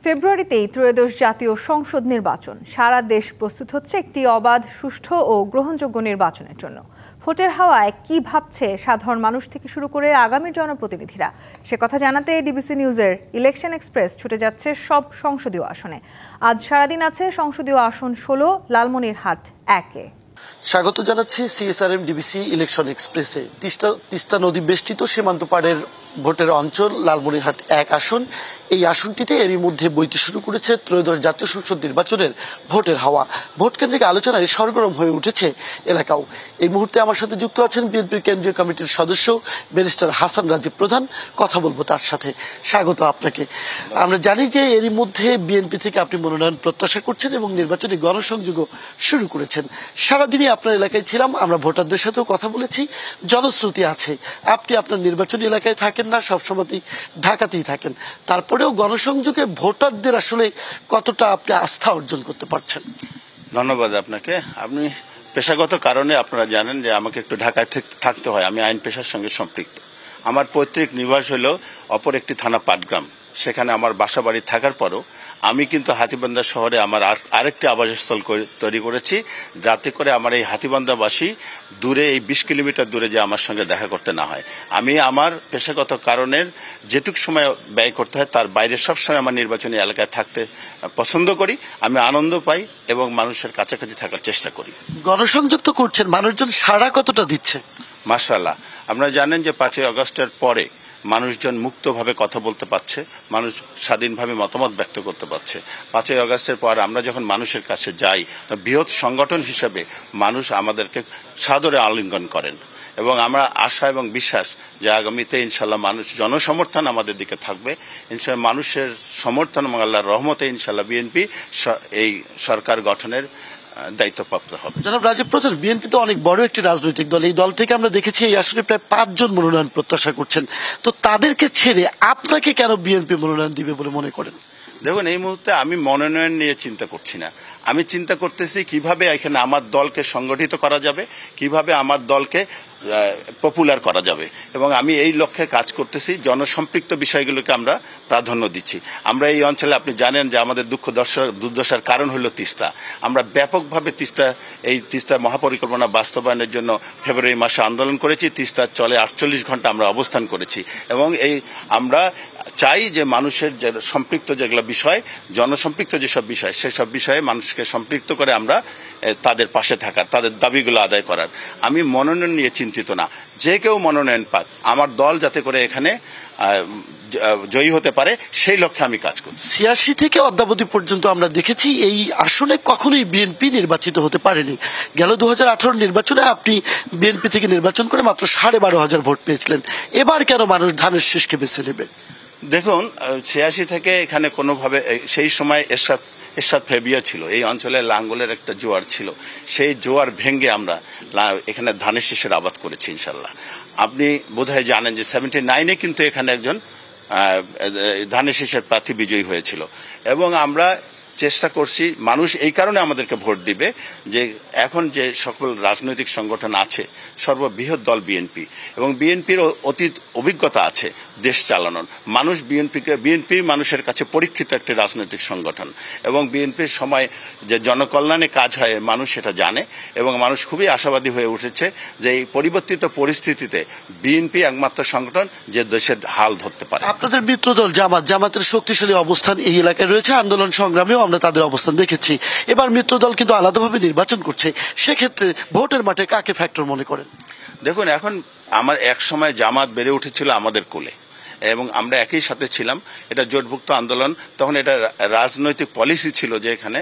ফেব্রুয়ারিতেই ত্রয়োদশ জাতীয় সংসদ নির্বাচন। সারা দেশ প্রস্তুত হচ্ছে একটি অবাধ, সুষ্ঠু ও গ্রহণযোগ্য নির্বাচনের জন্য। ভোটের হাওয়ায় কি ভাবছে সাধারণ মানুষ থেকে শুরু করে আগামী জনপ্রতিনিধিরা, সে কথা জানাতে ডিবিসি নিউজের ইলেকশন এক্সপ্রেস ছুটে যাচ্ছে সব সংসদীয় আসনে। আজ সারাদিন আছে সংসদীয় আসন 16, লালমনিরহাট 1-এ। স্বাগত জানাচ্ছি সিএসআরএম ডিবিসি ইলেকশন এক্সপ্রেসে। তিস্তা নদী বেষ্টিত সীমান্ত পাড়ের ভোটের অঞ্চল লালমনিরহাট 1 আসন। এই আসনটিতে এরই মধ্যে বইতে শুরু করেছে ত্রয়োদশ জাতীয় সংসদ নির্বাচনের ভোটের হাওয়া। ভোট কেন্দ্রিক আলোচনায় সরগরম হয়ে উঠেছে এলাকাও। এই মুহূর্তে আমার সাথে যুক্ত আছেন বিএনপির কেন্দ্রীয় কমিটির সদস্য ব্যারিস্টার হাসান রাজীব প্রধান। কথা বলবো তার সাথে। স্বাগত আপনাকে। আমরা জানি যে এরই মধ্যে বিএনপি থেকে আপনি মনোনয়ন প্রত্যাশা করছেন এবং নির্বাচনী গণসংযোগও শুরু করেছেন। সারাদিনই আপনার এলাকায় ছিলাম, আমরা ভোটারদের সাথেও কথা বলেছি। জনশ্রুতি আছে, আপনি আপনার নির্বাচনী এলাকায় থাকেন না, সবসময় ঢাকাতেই থাকেন। তারপরেও গণসংযোগে ভোটারদের আসলে কতটা আপনি আস্থা অর্জন করতে পারছেন? ধন্যবাদ আপনাকে। আপনি পেশাগত কারণে আপনারা জানেন যে আমাকে একটু ঢাকায় থাকতে হয়। আমি আইন পেশার সঙ্গে সম্পৃক্ত। আমার পৈতৃক নিবাস হলো অপর একটি থানা পাটগ্রাম। সেখানে আমার বাসা বাড়ি থাকার পরও আমি কিন্তু হাতীবান্ধা শহরে আমার আরেকটি আবাসস্থল তৈরি করেছি, যাতে করে আমার এই হাতীবান্ধাবাসী দূরে, এই 20 কিলোমিটার দূরে যে আমার সঙ্গে দেখা করতে না হয়। আমি আমার পেশাগত কারণের যেটুক সময় ব্যয় করতে হয় তার বাইরে সবসময় আমার নির্বাচনী এলাকায় থাকতে পছন্দ করি। আমি আনন্দ পাই এবং মানুষের কাছাকাছি থাকার চেষ্টা করি। গণসংযোগ তো করছেন, মানুষজন সাড়া কতটা দিচ্ছে? মাশাআল্লাহ, আপনারা জানেন যে 5ই আগস্টের পরে মানুষজন মুক্তভাবে কথা বলতে পারছে, মানুষ স্বাধীনভাবে মতামত ব্যক্ত করতে পারছে। 5ই আগস্টের পর আমরা যখন মানুষের কাছে যাই, বৃহৎ সংগঠন হিসাবে মানুষ আমাদেরকে সাদরে আলিঙ্গন করেন এবং আমরা আশা এবং বিশ্বাস যে আগামীতে ইনশাল্লাহ মানুষ জনসমর্থন আমাদের দিকে থাকবে। ইনশাল্লাহ মানুষের সমর্থন এবং আল্লাহর রহমতে ইনশাল্লাহ বিএনপি এই সরকার গঠনের দায়িত্বপ্রাপ্ত হবে। জনাব রাজীব প্রধান, বিএনপি তো অনেক বড় একটি রাজনৈতিক দল। এই দল থেকে আমরা দেখেছি এই আসলে প্রায় 5 জন মনোনয়ন প্রত্যাশা করছেন। তো তাদেরকে ছেড়ে আপনাকে কেন বিএনপি মনোনয়ন দিবে বলে মনে করেন? দেখুন, এই মুহূর্তে আমি মনোনয়ন নিয়ে চিন্তা করছি না। আমি চিন্তা করতেছি কিভাবে এখানে আমার দলকে সংগঠিত করা যাবে, কিভাবে আমার দলকে পপুলার করা যাবে, এবং আমি এই লক্ষ্যে কাজ করতেছি। জনসম্পৃক্ত বিষয়গুলোকে আমরা প্রাধান্য দিচ্ছি। আমরা এই অঞ্চলে, আপনি জানেন যে আমাদের দুর্দশার কারণ হলো তিস্তা। আমরা ব্যাপকভাবে তিস্তা মহাপরিকল্পনা বাস্তবায়নের জন্য ফেব্রুয়ারি মাসে আন্দোলন করেছি। তিস্তার চলে 48 ঘন্টা আমরা অবস্থান করেছি এবং আমরা চাই যে মানুষের যে সম্পৃক্ত যেগুলো বিষয়, জনসম্পৃক্ত যেসব বিষয়, সেসব বিষয়ে মানুষকে সম্পৃক্ত করে আমরা তাদের পাশে থাকার, তাদের দাবিগুলো আদায় করার। আমি মনোনয়ন নিয়ে চিন্তিত না। যে কেউ মনোনয়ন পাক, আমার দল যাতে করে এখানে জয়ী হতে পারে সেই লক্ষ্যে আমি কাজ করি। 86 থেকে অদ্যাবধি পর্যন্ত আমরা দেখেছি এই আসনে কখনোই বিএনপি নির্বাচিত হতে পারেনি। গেল 2018 নির্বাচনে আপনি বিএনপি থেকে নির্বাচন করে মাত্র 12,500 ভোট পেয়েছিলেন। এবার কেন মানুষ ধানের শীষকে বেছে নেবে? দেখুন, 86 থেকে এখানে কোনোভাবে, সেই সময় এরশাদ ফেবিয়া ছিল, এই অঞ্চলে লাঙ্গলের একটা জোয়ার ছিল। সেই জোয়ার ভেঙে আমরা এখানে ধানের শীষের আবাদ করেছি ইনশাল্লাহ। আপনি বোধহয় জানেন যে 79-এ কিন্তু এখানে একজন ধানের শীষের প্রার্থী বিজয়ী হয়েছিল এবং আমরা চেষ্টা করছি, মানুষ এই কারণে আমাদেরকে ভোট দিবে যে এখন যে সকল রাজনৈতিক সংগঠন আছে, সর্ববৃহৎ দল বিএনপি, এবং বিএনপির অতীত অভিজ্ঞতা আছে দেশ চালানোর। বিএনপি মানুষের কাছে পরীক্ষিত একটি রাজনৈতিক সংগঠন এবং বিএনপির সময় যে জনকল্যাণে কাজ হয় মানুষ সেটা জানে এবং মানুষ খুবই আশাবাদী হয়ে উঠেছে যে এই পরিবর্তিত পরিস্থিতিতে বিএনপি একমাত্র সংগঠন যে দেশের হাল ধরতে পারে। আপনাদের মিত্র দল জামাতের শক্তিশালী অবস্থান এই এলাকায় রয়েছে। আন্দোলন সংগ্রামেও আমরা তাদের অবস্থান দেখেছি। এবার মিত্র দল কিন্তু আলাদাভাবে নির্বাচন করছে। সেক্ষেত্রে ভোটের মাঠে কাকে ফ্যাক্টর মনে করেন? দেখুন, এখন আমার এক সময় জামাত বেড়ে উঠেছিল আমাদের কোলে এবং আমরা একই সাথে ছিলাম। এটা জোটভুক্ত আন্দোলন, তখন এটা রাজনৈতিক পলিসি ছিল যে এখানে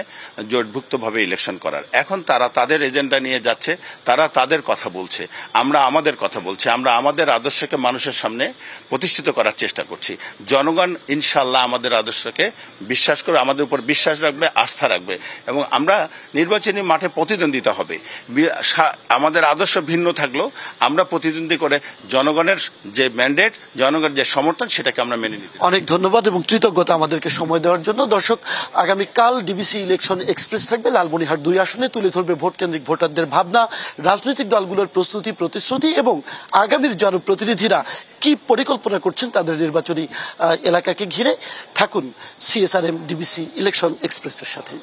জোটভুক্তভাবে ইলেকশন করার। এখন তারা তাদের এজেন্ডা নিয়ে যাচ্ছে, তারা তাদের কথা বলছে, আমরা আমাদের কথা বলছি। আমরা আমাদের আদর্শকে মানুষের সামনে প্রতিষ্ঠিত করার চেষ্টা করছি। জনগণ ইনশাল্লাহ আমাদের আদর্শকে বিশ্বাস করে, আমাদের উপর বিশ্বাস রাখবে, আস্থা রাখবে এবং আমরা নির্বাচনী মাঠে প্রতিদ্বন্দ্বিতা হবে। আমাদের আদর্শ ভিন্ন থাকলেও আমরা প্রতিদ্বন্দ্বী করে জনগণের যে ম্যান্ডেট, জনগণের যে সমর্থন সমর্থন, সেটাকে আমরা মেনে নিতে। অনেক ধন্যবাদ এবং কৃতজ্ঞতা আমাদেরকে সময় দেওয়ার জন্য। দর্শক, আগামীকাল ডিবিসি ইলেকশন এক্সপ্রেস থাকবে লালমনিরহাট 2 আসনে, তুলে ধরবে ভোট কেন্দ্রিক ভোটারদের ভাবনা, রাজনৈতিক দলগুলোর প্রস্তুতি প্রতিশ্রুতি এবং আগামীর জনপ্রতিনিধিরা কি পরিকল্পনা করছেন তাদের নির্বাচনী এলাকাকে ঘিরে। থাকুন সিএসআরএম ডিবিসি ইলেকশন এক্সপ্রেসের সাথে।